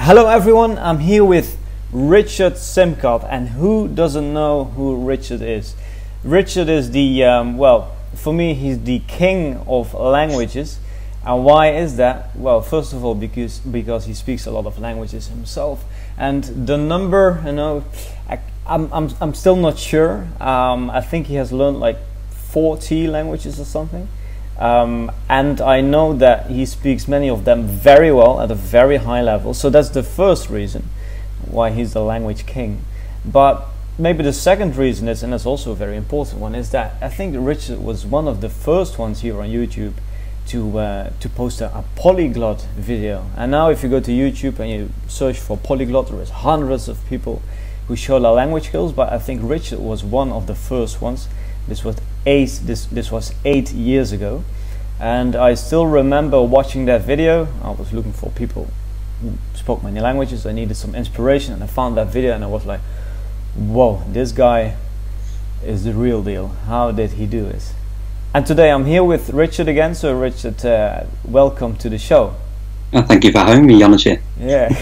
Hello everyone, I'm here with Richard Simcott, and who doesn't know who Richard is? Richard is the, well, for me he's the king of languages. And why is that? Well, first of all because he speaks a lot of languages himself, and the number, you know, I'm still not sure. I think he has learned like 40 languages or something. And I know that he speaks many of them very well at a very high level, so that's the first reason why he's the language king. But maybe the second reason is, and that's also a very important one, is that I think Richard was one of the first ones here on YouTube to post a polyglot video. And now if you go to YouTube and you search for polyglot, there is hundreds of people who show their language skills, but I think Richard was one of the first ones. This was 8 years ago, and I still remember watching that video. I was looking for people who spoke many languages. I needed some inspiration, and I found that video, and I was like, whoa, this guy is the real deal. How did he do it? And today I'm here with Richard again. So Richard, welcome to the show. Oh, thank you for having me, Janusz. Yeah.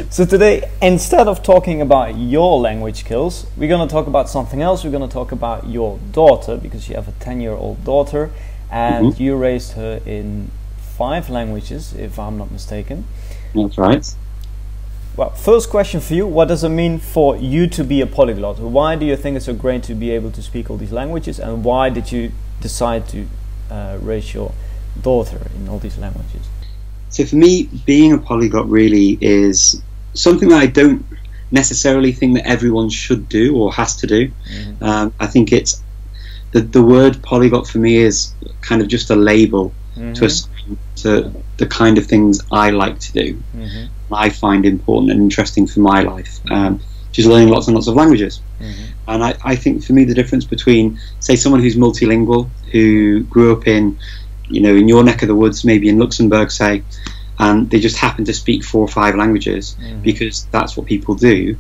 So today, instead of talking about your language skills, we're going to talk about something else. We're going to talk about your daughter, because you have a 10-year-old daughter, and you raised her in 5 languages, if I'm not mistaken. That's right. Well, first question for you, what does it mean for you to be a polyglot? Why do you think it's so great to be able to speak all these languages, and why did you decide to raise your daughter in all these languages? So for me, being a polyglot really is something that I don't necessarily think that everyone should do or has to do. I think it's the word polyglot for me is kind of just a label to the kind of things I like to do. I find important and interesting for my life, which is learning lots and lots of languages. And I think for me the difference between, say, someone who's multilingual, who grew up in, you know, in your neck of the woods, maybe in Luxembourg, say, and they just happen to speak 4 or 5 languages because that's what people do.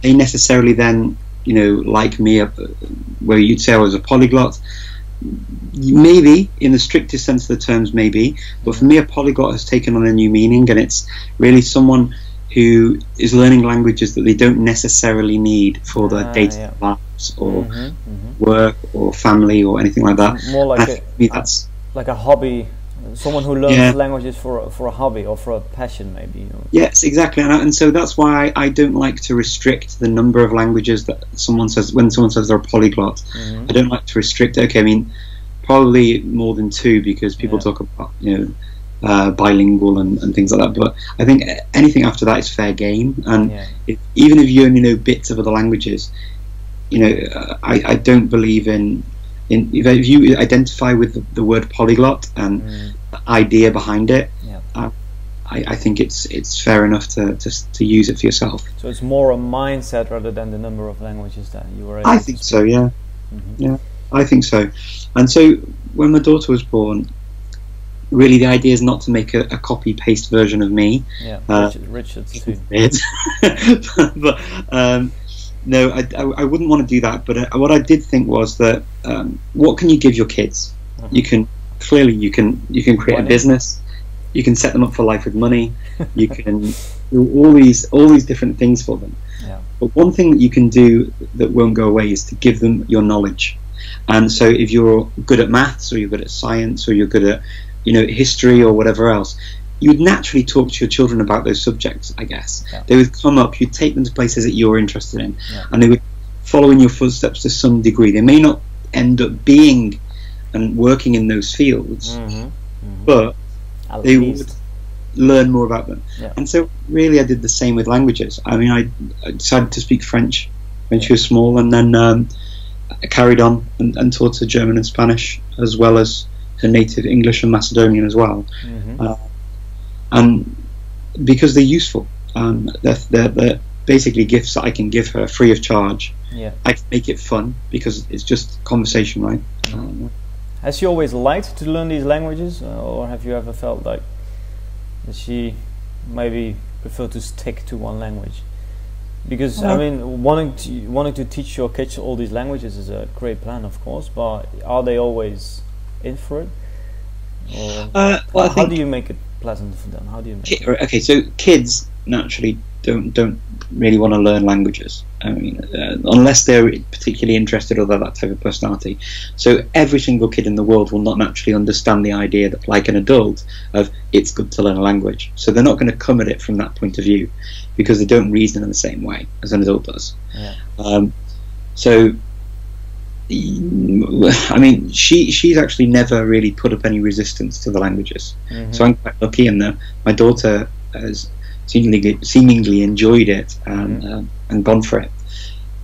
They necessarily then, you know, like me, where you'd say I was a polyglot, maybe in the strictest sense of the terms, maybe, but for me a polyglot has taken on a new meaning, and it's really someone who is learning languages that they don't necessarily need for their day-to-day lives or work or family or anything like that. More like that's like a hobby, someone who learns languages for a hobby or for a passion, maybe. You know. Yes, exactly, and so that's why I don't like to restrict the number of languages that someone says when someone says they're a polyglot. I don't like to restrict. Okay, I mean, probably more than 2, because people talk about, you know, bilingual and things like that. But I think anything after that is fair game, and even if you only know bits of other languages, you know, I don't believe in if you identify with the word polyglot and the idea behind it, I think it's fair enough to use it for yourself. So it's more a mindset rather than the number of languages that you were able I think to so, yeah. Yeah, I think so. And so when my daughter was born, really the idea is not to make a copy-paste version of me. Richard too. But no, I wouldn't want to do that. But what I did think was that what can you give your kids? You can create a business. You can set them up for life with money. You can do all these different things for them. But one thing that you can do that won't go away is to give them your knowledge. And so if you're good at maths, or you're good at science, or you're good at, you know, history or whatever else, you would naturally talk to your children about those subjects, I guess. They would come up, you'd take them to places that you're interested in, and they would follow in your footsteps to some degree. They may not end up being and working in those fields, but they would learn more about them. And so really I did the same with languages. I mean, I decided to speak French when she was small, and then I carried on and taught her German and Spanish, as well as her native English and Macedonian as well. And because they're useful, they're basically gifts that I can give her free of charge. I can make it fun because it's just conversation, right? Has she always liked to learn these languages, or have you ever felt like that she maybe prefer to stick to one language? Because I mean, wanting to teach your kids all these languages is a great plan, of course, but are they always in for it? Or how do you make it pleasant for them? How do you make it? Okay, so kids naturally don't really want to learn languages. I mean, unless they're particularly interested or they're that type of personality. So every single kid in the world will not naturally understand the idea that, like an adult, of it's good to learn a language. So they're not going to come at it from that point of view, because they don't reason in the same way as an adult does. Yeah. So, I mean, she's actually never really put up any resistance to the languages. So I'm quite lucky in that my daughter has seemingly enjoyed it and gone for it.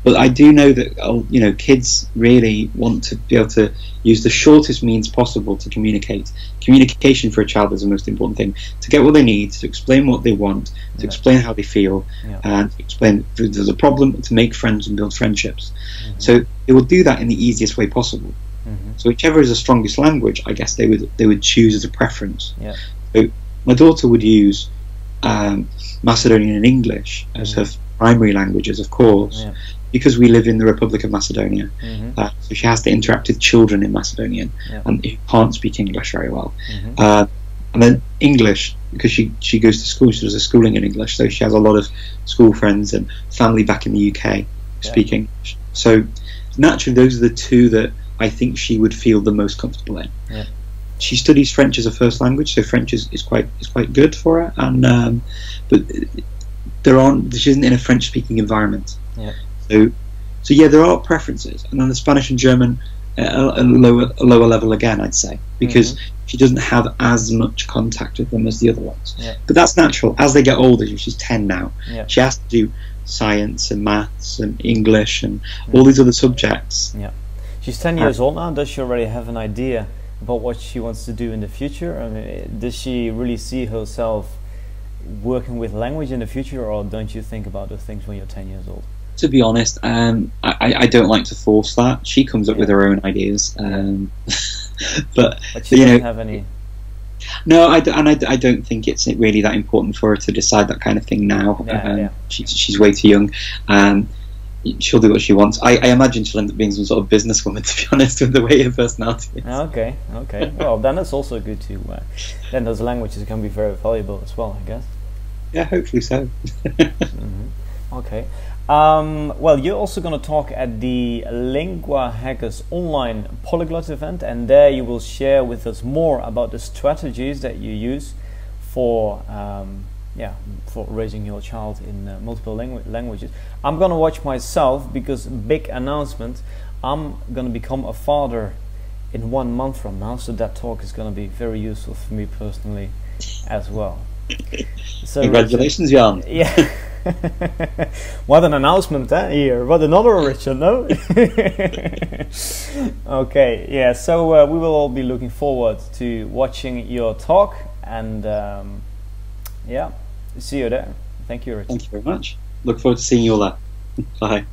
But I do know that kids really want to be able to use the shortest means possible to communicate. Communication for a child is the most important thing. To get what they need, to explain what they want, to explain how they feel, and to explain if there's a problem, to make friends and build friendships. So they will do that in the easiest way possible. So whichever is the strongest language, I guess they would choose as a preference. So my daughter would use Macedonian and English as her primary languages, of course, because we live in the Republic of Macedonia. So she has to interact with children in Macedonian and who can't speak English very well. And then English, because she goes to school, she does her schooling in English, so she has a lot of school friends and family back in the UK speaking English. So naturally, those are the two that I think she would feel the most comfortable in. She studies French as a first language, so French is quite good for her. And but she isn't in a French-speaking environment. So yeah, there are preferences, and then the Spanish and German a lower level again, I'd say, because she doesn't have as much contact with them as the other ones. But that's natural. As they get older, she's 10 now. She has to do science and maths and English and all these other subjects. She's 10 years old now. Does she already have an idea about what she wants to do in the future? I mean, does she really see herself working with language in the future, or don't you think about those things when you're 10 years old? To be honest, I don't like to force that. She comes up with her own ideas, but she doesn't have any. No, I don't think it's really that important for her to decide that kind of thing now. She's way too young. She'll do what she wants. I imagine she'll end up being some sort of businesswoman, to be honest, with the way her personality is. Okay. Well, then it's also good to. Then those languages can be very valuable as well, I guess. Yeah, hopefully so. Okay. Well, you're also going to talk at the Lingua Hackers online polyglot event, and there you will share with us more about the strategies that you use for raising your child in multiple languages. I'm going to watch myself, because big announcement, I'm going to become a father in 1 month from now, so that talk is going to be very useful for me personally as well. So congratulations, Jan. Yeah. What an announcement here. What another Richard, no? Okay, yeah, so we will all be looking forward to watching your talk, and see you there. Thank you, Richard. Thank you very much. Look forward to seeing you all there. Bye.